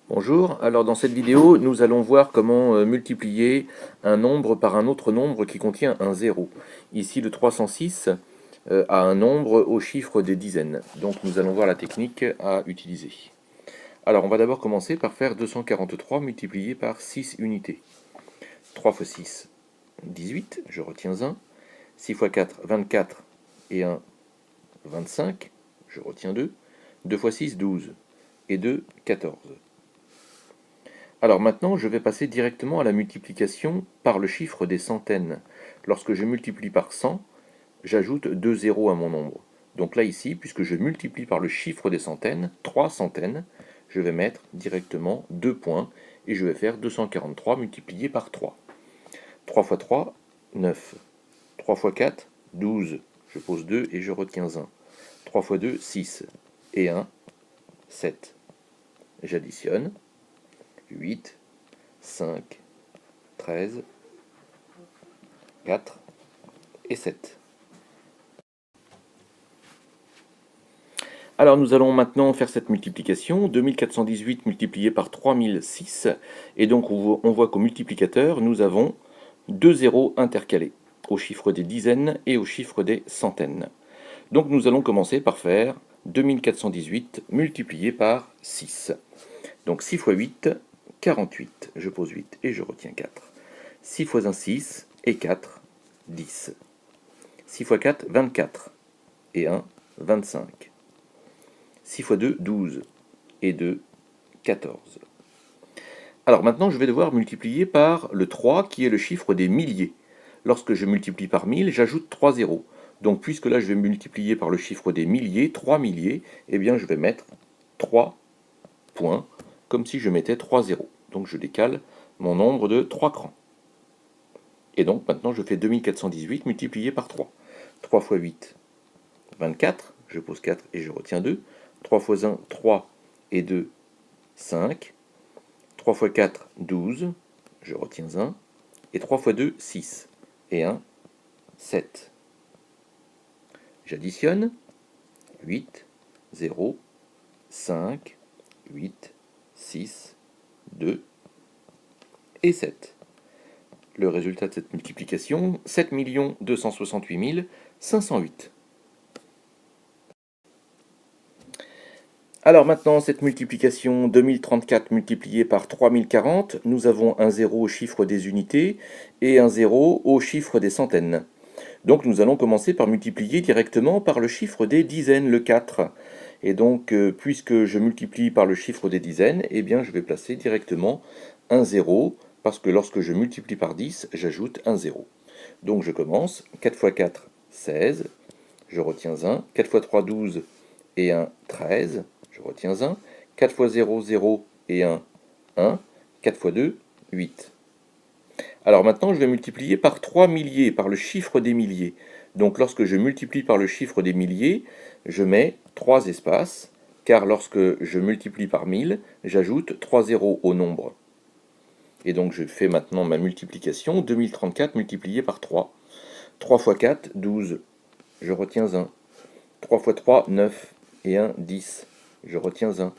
Bonjour, alors dans cette vidéo, nous allons voir comment multiplier un nombre par un autre nombre qui contient un zéro. Ici, le 306 a un nombre au chiffre des dizaines. Donc nous allons voir la technique à utiliser. Alors on va d'abord commencer par faire 243 multiplié par 6 unités. 3 fois 6, 18, je retiens 1. 6 fois 4, 24 et 1, 25, je retiens 2. 2 fois 6, 12 et 2, 14. Alors maintenant, je vais passer directement à la multiplication par le chiffre des centaines. Lorsque je multiplie par 100, j'ajoute 2 zéros à mon nombre. Donc là ici, puisque je multiplie par le chiffre des centaines, 3 centaines, je vais mettre directement 2 points et je vais faire 243 multiplié par 3. 3 fois 3, 9. 3 fois 4, 12. Je pose 2 et je retiens 1. 3 fois 2, 6. Et 1, 7. J'additionne. 8, 5, 13, 4 et 7. Alors nous allons maintenant faire cette multiplication, 2418 multiplié par 3006, et donc on voit qu'au multiplicateur, nous avons 2 zéros intercalés, au chiffre des dizaines et au chiffre des centaines. Donc nous allons commencer par faire 2418 multiplié par 6. Donc 6 fois 8, 48. Je pose 8 et je retiens 4. 6 fois 1, 6 et 4, 10. 6 fois 4, 24 et 1, 25. 6 fois 2, 12 et 2, 14. Alors maintenant, je vais devoir multiplier par le 3 qui est le chiffre des milliers. Lorsque je multiplie par 1000, j'ajoute 3 zéros. Donc puisque là je vais multiplier par le chiffre des milliers, 3 milliers, eh bien je vais mettre 3 points, comme si je mettais 3 zéros. Donc je décale mon nombre de 3 crans. Et donc maintenant je fais 2418 multiplié par 3. 3 fois 8, 24, je pose 4 et je retiens 2. 3 fois 1, 3 et 2, 5. 3 fois 4, 12, je retiens 1. Et 3 fois 2, 6. Et 1, 7. J'additionne. 8, 0, 5, 8, 6, 2 et 7. Le résultat de cette multiplication, 7 268 508. Alors maintenant, cette multiplication 2034 multiplié par 3040, nous avons un 0 au chiffre des unités et un 0 au chiffre des centaines. Donc nous allons commencer par multiplier directement par le chiffre des dizaines, le 4. Et donc, puisque je multiplie par le chiffre des dizaines, eh bien je vais placer directement un 0, parce que lorsque je multiplie par 10, j'ajoute un 0. Donc je commence, 4 fois 4, 16, je retiens 1, 4 fois 3, 12, et 1, 13, je retiens 1, 4 fois 0, 0, et 1, 1, 4 fois 2, 8. Alors maintenant, je vais multiplier par 3 milliers, par le chiffre des milliers. Donc lorsque je multiplie par le chiffre des milliers, je mets 3 espaces, car lorsque je multiplie par 1000, j'ajoute 3 zéros au nombre. Et donc je fais maintenant ma multiplication, 2034 multiplié par 3. 3 fois 4, 12. Je retiens 1. 3 fois 3, 9. Et 1, 10. Je retiens 1.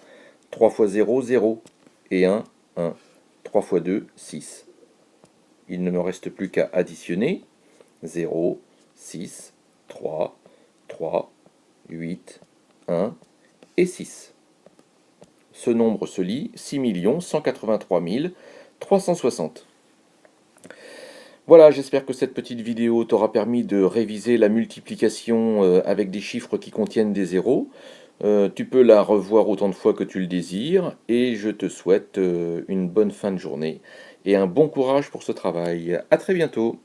3 fois 0, 0. Et 1, 1. 3 fois 2, 6. Il ne me reste plus qu'à additionner. 0, 6, 3, 3, 8, 1 et 6. Ce nombre se lit 6 183 360. Voilà, j'espère que cette petite vidéo t'aura permis de réviser la multiplication avec des chiffres qui contiennent des zéros. Tu peux la revoir autant de fois que tu le désires et je te souhaite une bonne fin de journée et un bon courage pour ce travail. À très bientôt.